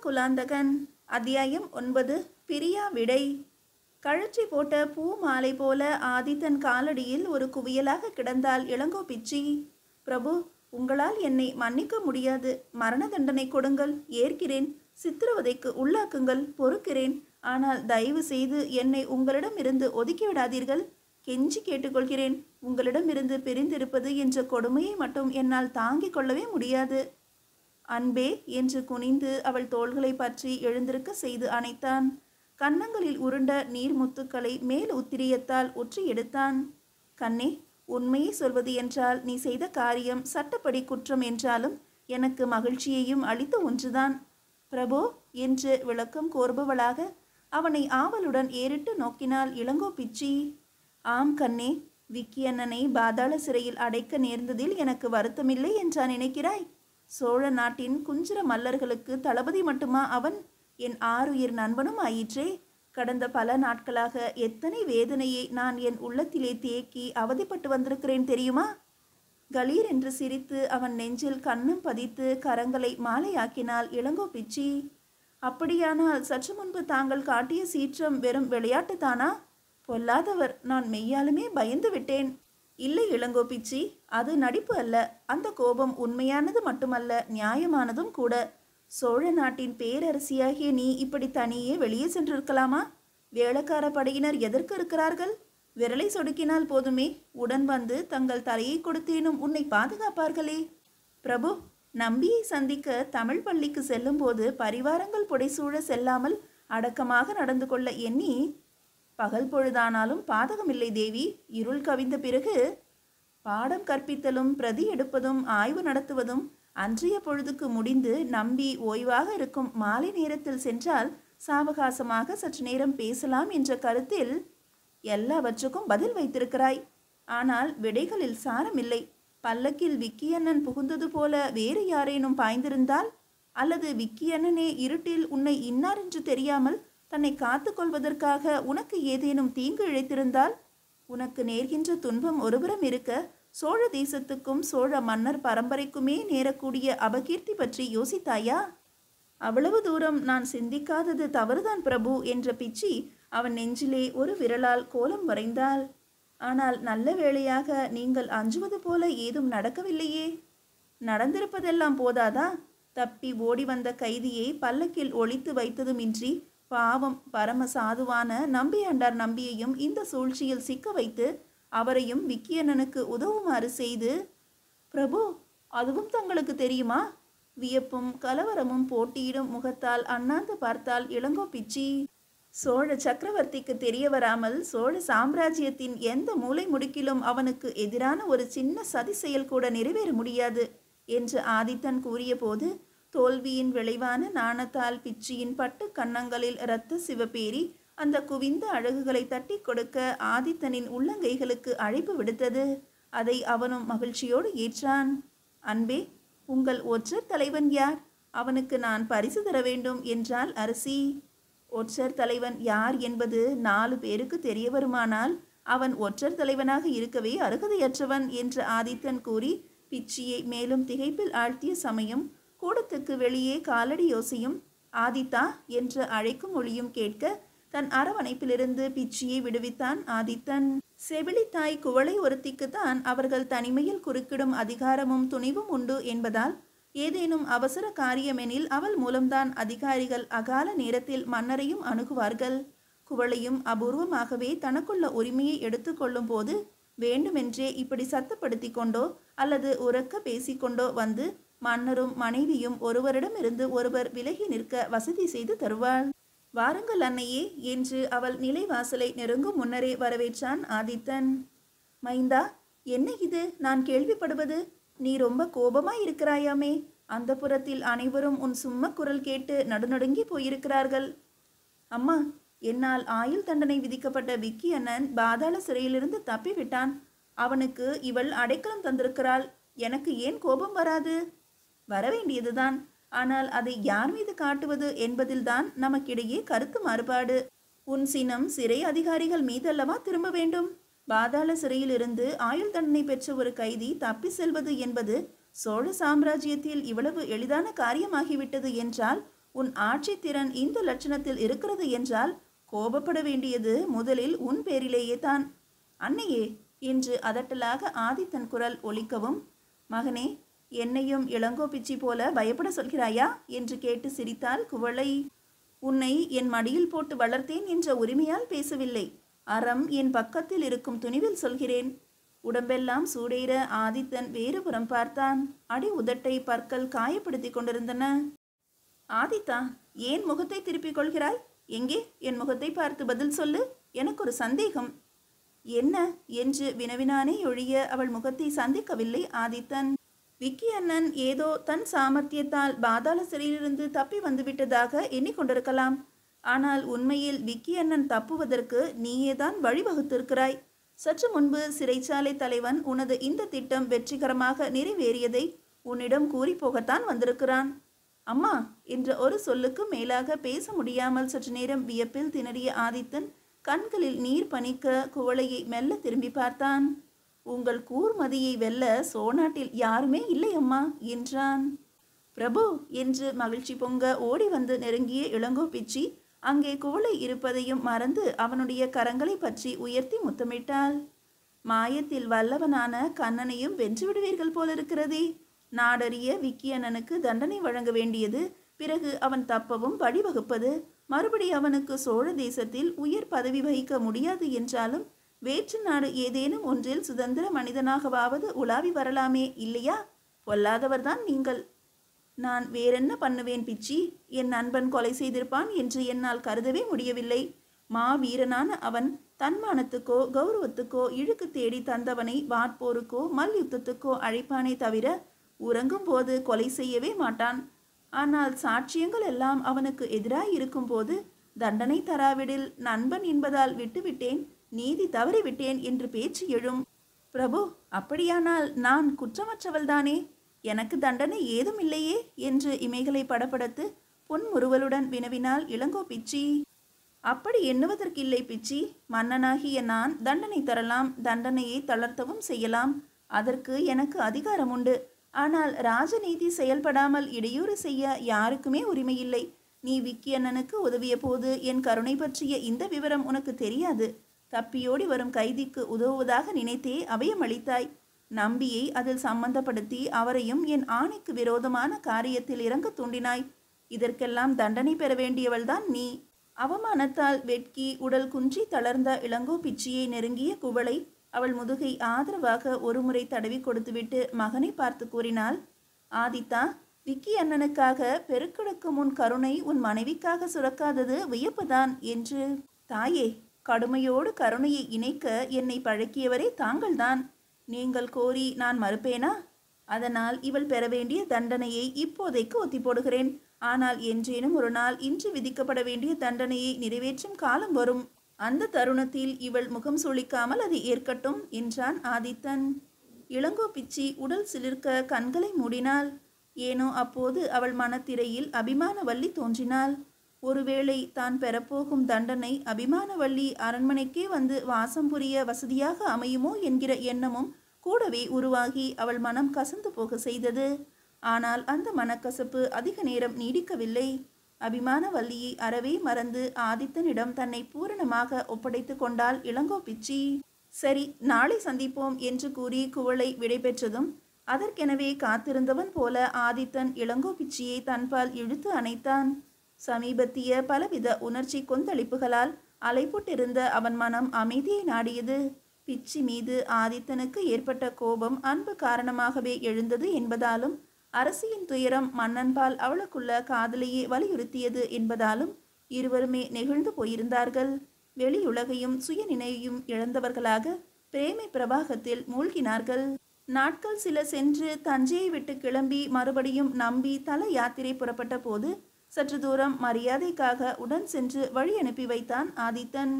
குலாந்தகன். அத்தியாயம் 9. பிரியா விடை. கழற்றி போட்ட பூ மாலை போல ஆதித்தன் காலடியில் ஒரு குவியலாக கிடந்தாள் இளங்கோ பிச்சி. பிரபு, உங்களால் என்னை மன்னிக்க முடியாது. மரண தண்டனை கொடுங்கள், ஏற்கிறேன். சித்திரவதைக்கு உள்ளாக்குங்கள், பொறுக்கிறேன். ஆனால் தயவு செய்து என்னை உங்களிடமிருந்து ஒதுக்கிவிடாதீர்கள். கெஞ்சி கேட்டுக்கொள்கிறேன். உங்களிடமிருந்து பிரிந்திருப்பது என்ற கொடுமையை மட்டும் என்னால் தாங்கிக் கொள்ளவே முடியாது. அன்பே என்று குனிந்து அவள் தோள்களை பற்றி எழுந்திருக்க செய்து அணைத்தான். கன்னங்களில் உருண்ட நீர்முத்துக்களை மேல் உத்திரியத்தால் ஒற்றி எடுத்தான். கண்ணே, உண்மையை சொல்வது என்றால் நீ செய்த காரியம் சட்டப்படி குற்றம் என்றாலும் எனக்கு மகிழ்ச்சியையும் அளித்த ஒன்றுதான். பிரபோ என்று விளக்கம் கோருபவளாக அவனை ஆவலுடன் ஏறிட்டு நோக்கினாள் இளங்கோ பிச்சி. ஆம் கண்ணே, விக்கி அண்ணனை பாதாள சிறையில் அடைக்க நேர்ந்ததில் எனக்கு வருத்தமில்லை என்றா நினைக்கிறாய்? சோழ நாட்டின் குஞ்சிர மல்லர்களுக்கு தளபதி மட்டுமா அவன்? என் ஆருயிர் நண்பனும் ஆயிற்றே. கடந்த பல நாட்களாக எத்தனை வேதனையை நான் என் உள்ளத்திலே தேக்கி அவதிப்பட்டு வந்திருக்கிறேன் தெரியுமா? கலீர் என்று சிரித்து அவன் நெஞ்சில் கன்னம் பதித்து கரங்களை மாலையாக்கினாள் இளங்கோ பிச்சி. அப்படியானால் சற்று முன்பு தாங்கள் காட்டிய சீற்றம் வெறும் விளையாட்டுத்தானா? பொல்லாதவர், நான் மெய்யாலுமே பயந்து விட்டேன். இல்லை இளங்கோ பிச்சி, அது நடிப்பு அல்ல. அந்த கோபம் உண்மையானது மட்டுமல்ல, நியாயமானதும் கூட. சோழ நாட்டின் பேரரசியாகிய நீ இப்படி தனியே வெளியே சென்றிருக்கலாமா? வேளக்கார படையினர் எதற்கு இருக்கிறார்கள்? விரலை சொடுக்கினால் போதுமே, உடன் வந்து தங்கள் தலையை கொடுத்தேனும் உன்னை பாதுகாப்பார்களே. பிரபு, நம்பியை சந்திக்க தமிழ் பள்ளிக்கு செல்லும் போது பரிவாரங்கள் புடைசூழ செல்லாமல் அடக்கமாக நடந்து கொள்ள எண்ணி, பகல் பொழுதானாலும் பாதகமில்லை தேவி. இருள் கவிந்த பிறகு பாடம் கற்பித்தலும் பிரதி எடுப்பதும் ஆய்வு நடத்துவதும் அன்றைய பொழுதுக்கு முடிந்து நம்பி ஓய்வாக இருக்கும் மாலை நேரத்தில் சென்றால் சாவகாசமாக சற்று நேரம் பேசலாம் என்ற கருத்தில் எல்லாவற்றுக்கும் பதில் வைத்திருக்கிறாய். ஆனால் விடைகளில் சாரமில்லை. பல்லக்கில் விக்கியண்ணன் புகுந்தது போல வேறு யாரேனும் பாய்ந்திருந்தால், அல்லது விக்கியண்ணனே இருட்டில் உன்னை இன்னார் என்று தெரியாமல் தன்னை காத்து கொள்வதற்காக உனக்கு ஏதேனும் தீங்கு இழைத்திருந்தால், உனக்கு நேர்கின்ற துன்பம் ஒருபுறம் இருக்க, சோழ தேசத்துக்கும் சோழ மன்னர் பரம்பரைக்குமே நேரக்கூடிய அபகீர்த்தி பற்றி யோசித்தாயா? அவ்வளவு தூரம் நான் சிந்திக்காதது தவறுதான் பிரபு என்ற பிச்சி அவன் நெஞ்சிலே ஒரு விரலால் கோலம் வரைந்தாள். ஆனால் நல்ல வேளையாக நீங்கள் அஞ்சுவது போல ஏதும் நடக்கவில்லையே. நடந்திருப்பதெல்லாம் போதாதா? தப்பி ஓடி வந்த கைதியை பல்லக்கில் ஒளித்து வைத்ததுமின்றி பாவம் பரம சாதுவான நம்பியாண்டார் நம்பியையும் இந்த சூழ்ச்சியில் சிக்க வைத்து அவரையும் விக்கியண்ணனுக்கு உதவுமாறு செய்து. பிரபு, அதுவும் தங்களுக்கு தெரியுமா? வியப்பும் கலவரமும் போட்டியிடும் முகத்தால் அண்ணாந்து பார்த்தால் இளங்கோ பிச்சி. சோழ சக்கரவர்த்திக்கு தெரிய வராமல் சோழ சாம்ராஜ்யத்தின் எந்த மூலை முடுக்கிலும் அவனுக்கு எதிரான ஒரு சின்ன சதி செயல் கூட நிறைவேற முடியாது என்று ஆதித்தன் கூறிய போது தோல்வியின் விளைவான நாணத்தால் பிச்சியின் பட்டு கன்னங்களில் இரத்த சிவப்பேறி அந்த குவிந்த அழகுகளை தட்டி கொடுக்க ஆதித்தனின் உள்ளங்கைகளுக்கு அழைப்பு விடுத்தது. அதை அவனும் மகிழ்ச்சியோடு ஏற்றான். அன்பே, உங்கள் ஒற்றர் தலைவன் யார்? அவனுக்கு நான் பரிசு தர வேண்டும் என்றாள் அரசி. ஒற்றர் தலைவன் யார் என்பது 4 பேருக்கு தெரிய வருமானால் அவன் ஒற்றர் தலைவனாக இருக்கவே அருகதையற்றவன் என்று ஆதித்தன் கூறி பிச்சியை மேலும் திகைப்பில் ஆழ்த்திய சமயம் கூடத்துக்கு வெளியே காலடி யோசையும் ஆதித்தா என்று அழைக்கும் ஒளியும் கேட்க தன் அரவணைப்பிலிருந்து பிச்சியை விடுவித்தான் ஆதித்தன். செவிலித்தாய் குவளை ஒருத்திக்குத்தான் அவர்கள் தனிமையில் குறுக்கிடும் அதிகாரமும் துணிவும் உண்டு என்பதால் ஏதேனும் அவசர காரியமெனில் அவள் மூலம்தான் அதிகாரிகள் அகால நேரத்தில் மன்னரையும் அணுகுவார்கள். குவளையும் அபூர்வமாகவே தனக்குள்ள உரிமையை எடுத்துக்கொள்ளும் போது வேண்டுமென்றே இப்படி சத்தப்படுத்தி கொண்டோ அல்லது உரக்க பேசிக்கொண்டோ வந்து மன்னரும் மனைவியும் ஒருவரிடமிருந்து ஒருவர் விலகி நிற்க வசதி செய்து தருவாள். வாருங்கள் அன்னையே என்று அவள் நிலைவாசலை நெருங்கும் முன்னரே வரவேற்றான் ஆதித்தன். மைந்தா, என்ன இது நான் கேள்விப்படுவது? நீ ரொம்ப கோபமாய் இருக்கிறாயாமே. அந்த புறத்தில் அனைவரும் உன் சும்மா குரல் கேட்டு நடுநடுங்கி போயிருக்கிறார்கள். அம்மா, என்னால் ஆயுள் தண்டனை விதிக்கப்பட்ட விக்கி அண்ணன் பாதாள சிறையிலிருந்து தப்பிவிட்டான். அவனுக்கு இவள் அடைக்கலம் தந்திருக்கிறாள். எனக்கு ஏன் கோபம் வராது? வரவேண்டியதுதான். ஆனால் அதை யார் மீது காட்டுவது என்பதில்தான் நமக்கிடையே கருத்து மாறுபாடு. உன் சினம் சிறை அதிகாரிகள் மீதல்லவா திரும்ப வேண்டும்? பாதாள சிறையிலிருந்து ஆயுள் தண்டனை பெற்ற ஒரு கைதி தப்பி செல்வது என்பது சோழ சாம்ராஜ்யத்தில் இவ்வளவு எளிதான காரியமாகிவிட்டது என்றால் உன் ஆட்சி திறன் இந்த லட்சணத்தில் இருக்கிறது என்றால் கோபப்பட வேண்டியது முதலில் உன் பேரிலேயே தான். அன்னையே என்று அதட்டலாக ஆதித்தன் குரல் ஒலிக்கவும், மகனே, என்னையும் இளங்கோ பிச்சி போல பயப்பட சொல்கிறாயா என்று கேட்டு சிரித்தாள் குவளை. உன்னை என் மடியில் போட்டு வளர்த்தேன் என்ற உரிமையால் பேசவில்லை. அறம் என் பக்கத்தில் இருக்கும் துணிவில் சொல்கிறேன். உடம்பெல்லாம் சூடேற ஆதித்தன் வேறுபுறம் பார்த்தான். அடி உதட்டை பற்கள் காயப்படுத்தி கொண்டிருந்தன. ஆதித்தா, ஏன் முகத்தை திருப்பிக் கொள்கிறாய்? எங்கே என் முகத்தை பார்த்து பதில் சொல்லு. எனக்கு ஒரு சந்தேகம். என்ன என்று வினவினானே ஒழிய அவள் முகத்தை சந்திக்கவில்லை ஆதித்தன். விக்கி அண்ணன் ஏதோ தன் சாமர்த்தியத்தால் பாதாள சிறையிலிருந்து தப்பி வந்துவிட்டதாக எண்ணிக்கொண்டிருக்கலாம். ஆனால் உண்மையில் விக்கி அண்ணன் தப்புவதற்கு நீயேதான் வழிவகுத்திருக்கிறாய். சற்று முன்பு சிறைச்சாலை தலைவன் உனது இந்த திட்டம் வெற்றிகரமாக நிறைவேறியதை உன்னிடம் கூறி போகத்தான் வந்திருக்கிறான். அம்மா என்ற ஒரு சொல்லுக்கு மேலாக பேச முடியாமல் சற்று நேரம் வியப்பில் திணறிய ஆதித்தன் கண்களில் நீர் பனிக்க குவளையை மெல்ல திரும்பி பார்த்தான். உங்கள் கூர்மதியை வெல்ல சோநாட்டில் யாருமே இல்லை அம்மா என்றான். பிரபு என்று மகிழ்ச்சி பொங்க ஓடி வந்து நெருங்கிய இளங்கோ பிச்சி அங்கே குவளை இருப்பதையும் மறந்து அவனுடைய கரங்களை பற்றி உயர்த்தி முத்தமிட்டாள். மாயத்தில் வல்லவனான கண்ணனையும் வென்றுவிடுவீர்கள் போலிருக்கிறதே. நாடறிய விக்கி அண்ணனுக்கு தண்டனை வழங்க வேண்டியது, பிறகு அவன் தப்பவும் வழிவகுப்பது. மறுபடி அவனுக்கு சோழ தேசத்தில் உயர் பதவி வகிக்க முடியாது என்றாலும் வேற்று நாடு ஏதேனும் ஒன்றில் சுதந்திர மனிதனாகவாவது உலாவி வரலாமே, இல்லையா? பொல்லாதவர்தான் நீங்கள். நான் வேறென்ன பண்ணுவேன் பிச்சி? என் நண்பன் கொலை செய்திருப்பான் என்று என்னால் கருதவே முடியவில்லை. மாவீரனான அவன் தன்மானத்துக்கோ கௌரவத்துக்கோ இழுக்கு தேடி தந்தவனை வாட்போருக்கோ மல்யுத்தத்துக்கோ அழைப்பானே தவிர உறங்கும் போது கொலை செய்யவே மாட்டான். ஆனால் சாட்சியங்கள் எல்லாம் அவனுக்கு எதிராய் இருக்கும் போது தண்டனை தராவிடில் நண்பன் என்பதால் விட்டுவிட்டேன், நீதி தவறிவிட்டேன் என்று பேச்சு எழும். பிரபு, அப்படியானால் நான் குற்றமற்றவள்தானே? எனக்கு தண்டனை ஏதும் இல்லையே என்று இமைகளை படபடத்து புன்முறுவலுடன் வினவினாள் இளங்கோ பிச்சி. அப்படி எண்ணுவதற்கில்லை பிச்சி. மன்னனாகிய நான் தண்டனை தரலாம், தண்டனையை தளர்த்தவும் செய்யலாம். அதற்கு எனக்கு அதிகாரம் உண்டு. ஆனால் ராஜநீதி செயல்படாமல் இடையூறு செய்ய யாருக்குமே உரிமையில்லை. நீ விக்கி அண்ணனுக்கு உதவிய போது என் கருணை பற்றிய இந்த விவரம் உனக்கு தெரியாது. தப்பியோடி வரும் கைதிக்கு உதவுவதாக நினைத்தே அபயமளித்தாய். நம்பியை அதில் சம்பந்தப்படுத்தி அவரையும் என் ஆணைக்கு விரோதமான காரியத்தில் இறங்க தூண்டினாய். இதற்கெல்லாம் தண்டனை பெற வேண்டியவள்தான் நீ. அவமானத்தால் வெட்கி உடல் குன்றி தளர்ந்த இளங்கோ பிச்சியை நெருங்கிய குவளை அவள் முதுகை ஆதரவாக ஒருமுறை தடவி கொடுத்துவிட்டு மகனை பார்த்து கூறினாள். ஆதித்தா, விக்கி அண்ணனுக்காக பெருக்கெடுக்கும் உன் கருணை உன் மனைவிக்காக சுரக்காதது வியப்புதான் என்று. தாயே, கடுமையோடு கருணையை இணைக்க என்னை பழக்கியவரே தாங்கள்தான். நீங்கள் கோரி நான் மறுப்பேனா? அதனால் இவள் பெற வேண்டிய தண்டனையை இப்போதைக்கு ஒத்தி போடுகிறேன். ஆனால் என்றேனும் ஒரு நாள் இன்று விதிக்கப்பட வேண்டிய தண்டனையை நிறைவேற்றும் காலம் வரும். அந்த தருணத்தில் இவள் முகம் சுளிக்காமல் அதை ஏற்கட்டும் என்றான் ஆதித்தன். இளங்கோ பிச்சி உடல் சிலிர்க்க கண்களை மூடினாள். ஏனோ அப்போது அவள் மனத்திரையில் அபிமானவல்லி தோன்றினாள். ஒருவேளை தான் பெறப்போகும் தண்டனை அபிமானவல்லி அரண்மனைக்கே வந்து வாசம் புரிய வசதியாக அமையுமோ என்கிற எண்ணமும் கூடவே உருவாகி அவள் மனம் கசந்து போக செய்தது. ஆனால் அந்த மனக்கசப்பு அதிக நேரம் நீடிக்கவில்லை. அபிமானவல்லியை அறவே மறந்து ஆதித்தனிடம் தன்னை பூரணமாக ஒப்படைத்து கொண்டாள் இளங்கோ பிச்சி. சரி, நாளை சந்திப்போம் என்று கூறி குவளை விடைபெற்றதும் அதற்கெனவே காத்திருந்தவன் போல ஆதித்தன் இளங்கோ பிச்சியை தன்பால் இழுத்து அணைத்தான். சமீபத்திய பலவித உணர்ச்சி கொந்தளிப்புகளால் அலைப்புட்டிருந்த அவன் மனம் அமைதியை நாடியது. பிச்சி மீது ஆதித்தனுக்கு ஏற்பட்ட கோபம் அன்பு காரணமாகவே எழுந்தது என்பதாலும் அரசியின் துயரம் மன்னன்பால் அவளுக்குள்ள காதலையே வலியுறுத்தியது என்பதாலும் இருவருமே நெகிழ்ந்து போயிருந்தார்கள். வெளியுலகையும் சுயநினைவையும் இழந்தவர்களாக பிரேமை பிரவாகத்தில் மூழ்கினார்கள். நாட்கள் சில சென்று தஞ்சையை விட்டு கிளம்பி மறுபடியும் நம்பி தல யாத்திரை புறப்பட்ட போது சற்று தூரம் மரியாதைக்காக உடன் சென்று வழி அனுப்பி வைத்தான் ஆதித்தன்.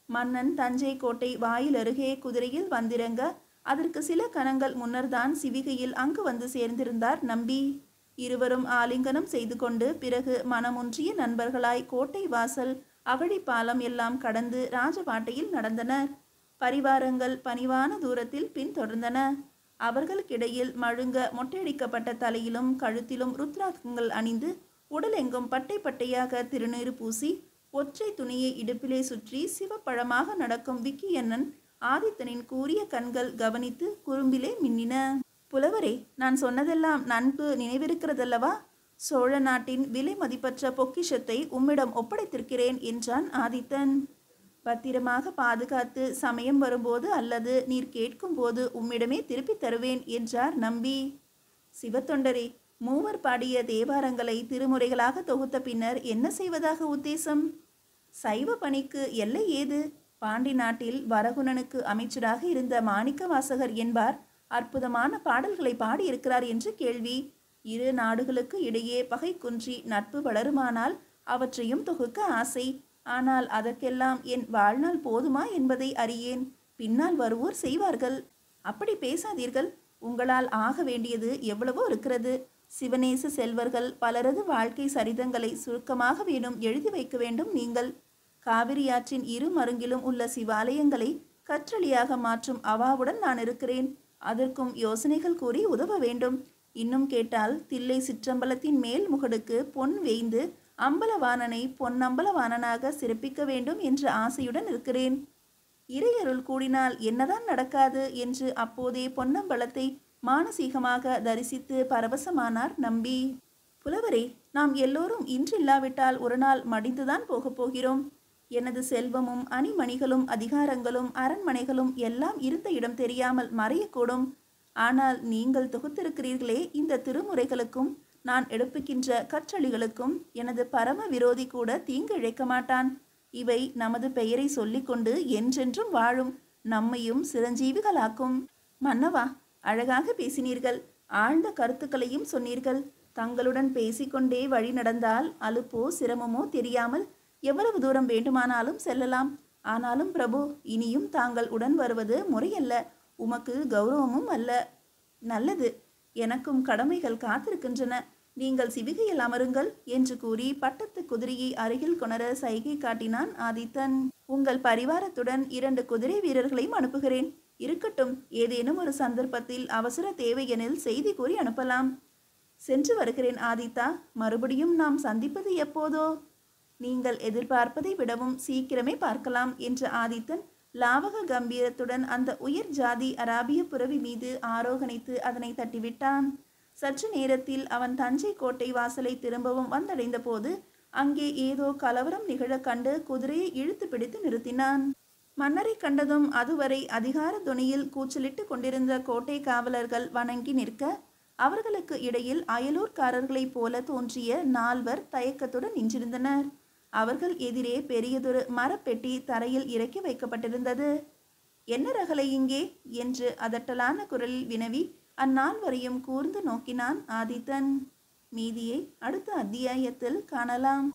மன்னன் தஞ்சை கோட்டை வாயில் அருகே குதிரையில் வந்திறங்க அதற்கு சில கணங்கள் முன்னர்தான் சிவிகையில் அங்கு வந்து சேர்ந்திருந்தார் நம்பி. இருவரும் ஆலிங்கனம் செய்து கொண்டு பிறகு மனமொன்றிய நண்பர்களாய் கோட்டை வாசல் அகழிப்பாலம் எல்லாம் கடந்து ராஜபாட்டையில் நடந்தனர். பரிவாரங்கள் பணிவான தூரத்தில் பின்தொடர்ந்தன. அவர்களுக்கிடையில் மழுங்க மொட்டையடிக்கப்பட்ட தலையிலும் கழுத்திலும் ருத்ராட்சங்கள் அணிந்து உடலெங்கும் பட்டை பட்டையாக திருநீறு பூசி ஒற்றை துணியை இடுப்பிலே சுற்றி சிவப்பழமாக நடக்கும் விக்கியண்ணன் ஆதித்தனின் கூரிய கண்கள் கவனித்து குறும்பிலே மின்னின. புலவரே, நான் சொன்னதெல்லாம் நன்கு நினைவிருக்கிறதல்லவா? சோழ நாட்டின் விலை மதிப்பற்ற பொக்கிஷத்தை உம்மிடம் ஒப்படைத்திருக்கிறேன் என்றான் ஆதித்தன். பத்திரமாக பாதுகாத்து சமயம் வரும்போது அல்லது நீர் கேட்கும் போது உம்மிடமே திருப்பி தருவேன் என்றார் நம்பி. சிவத்தொண்டரே, மூவர் பாடிய தேவாரங்களை திருமுறைகளாக தொகுத்த பின்னர் என்ன செய்வதாக உத்தேசம்? சைவ பணிக்கு எல்லை ஏது? பாண்டி நாட்டில் வரகுணனுக்கு அமைச்சராக இருந்த மாணிக்க வாசகர் என்பார் அற்புதமான பாடல்களை பாடியிருக்கிறார் என்று கேள்வி. இரு நாடுகளுக்கு இடையே பகை குன்றி நட்பு வளருமானால் அவற்றையும் தொகுக்க ஆசை. ஆனால் அதற்கெல்லாம் என் வாழ்நாள் போதுமா என்பதை அறியேன். பின்னால் வருவோர் செய்வார்கள். அப்படி பேசாதீர்கள். உங்களால் ஆக வேண்டியது எவ்வளவோ இருக்கிறது. சிவநேச செல்வர்கள் பலரது வாழ்க்கை சரிதங்களை சுருக்கமாக வேணும் எழுதி வைக்க வேண்டும். நீங்கள் காவிரியாற்றின் இரு மருங்கிலும் உள்ள சிவாலயங்களை கற்றளியாக மாற்றும் அவாவுடன் நான் இருக்கிறேன். அதற்கும் யோசனைகள் கூறி உதவ வேண்டும். இன்னும் கேட்டால் தில்லை சிற்றம்பலத்தின் மேல் முகடுக்கு பொன் வேய்ந்து அம்பலவாணனை பொன்னம்பலவாணனாக சிறப்பிக்க வேண்டும் என்ற ஆசையுடன் இருக்கிறேன். இறையருள் கூடினால் என்னதான் நடக்காது என்று அப்போதே பொன்னம்பலத்தை மானசீகமாக தரிசித்து பரவசமானார் நம்பி. புலவரே, நாம் எல்லோரும் இன்றில்லாவிட்டால் ஒரு நாள் மடிந்துதான் போகப் போகிறோம். எனது செல்வமும் அணிமணிகளும் அதிகாரங்களும் அரண்மனைகளும் எல்லாம் இருந்த இடம் தெரியாமல் மறையக்கூடும். ஆனால் நீங்கள் தொகுத்திருக்கிறீர்களே இந்த திருமுறைகளுக்கும் நான் எடுப்புகின்ற கற்றளிகளுக்கும் எனது பரம விரோதி கூட தீங்கு இழைக்க மாட்டான். இவை நமது பெயரை சொல்லிக்கொண்டு என்றென்றும் வாழும், நம்மையும் சிரஞ்சீவிகளாக்கும். மன்னவா, அழகாக பேசினீர்கள். ஆழ்ந்த கருத்துக்களையும் சொன்னீர்கள். தங்களுடன் பேசிக்கொண்டே வழி நடந்தால் அலுப்போ சிரமமோ தெரியாமல் எவ்வளவு தூரம் வேண்டுமானாலும் செல்லலாம். ஆனாலும் பிரபு, இனியும் தாங்கள் உடன் வருவது முறையல்ல, உமக்கு கௌரவமும் அல்ல. நல்லது, எனக்கும் கடமைகள் காத்திருக்கின்றன. நீங்கள் சிவிகையில் அமருங்கள் என்று கூறி பட்டத்து குதிரையை அருகில் கொணர சைகை காட்டினான் ஆதித்தன். உங்கள் பரிவாரத்துடன் 2 குதிரை வீரர்களையும் அனுப்புகிறேன். இருக்கட்டும், ஏதேனும் ஒரு சந்தர்ப்பத்தில் அவசர தேவை எனில் செய்தி கூறி அனுப்பலாம். சென்று வருகிறேன் ஆதித்தா. மறுபடியும் நாம் சந்திப்பது எப்போதோ? நீங்கள் எதிர்பார்ப்பதை விடவும் சீக்கிரமே பார்க்கலாம் என்ற ஆதித்தன் லாவக கம்பீரத்துடன் அந்த உயர் ஜாதி அராபிய புரவி மீது ஆரோகணித்து அதனை தட்டிவிட்டான். சற்று நேரத்தில் அவன் தஞ்சை கோட்டை வாசலை திரும்பவும் வந்தடைந்த போது அங்கே ஏதோ கலவரம் நிகழ கண்டு குதிரையை இழுத்து பிடித்து நிறுத்தினான். மன்னரை கண்டதும் அதுவரை அதிகார துணியில் கூச்சலிட்டு கொண்டிருந்த கோட்டை காவலர்கள் வணங்கி நிற்க, அவர்களுக்கு இடையில் அயலூர்காரர்களைப் போல தோன்றிய 4 தயக்கத்துடன் நின்றிருந்தனர். அவர்கள் எதிரே பெரியதொரு மரப்பெட்டி தரையில் இறக்கி வைக்கப்பட்டிருந்தது. என்ன ரகளை இங்கே என்று அதட்டலான குரலில் வினவி அந்நால்வரையும் கூர்ந்து நோக்கினான் ஆதித்தன். மீதியை அடுத்த அத்தியாயத்தில் காணலாம்.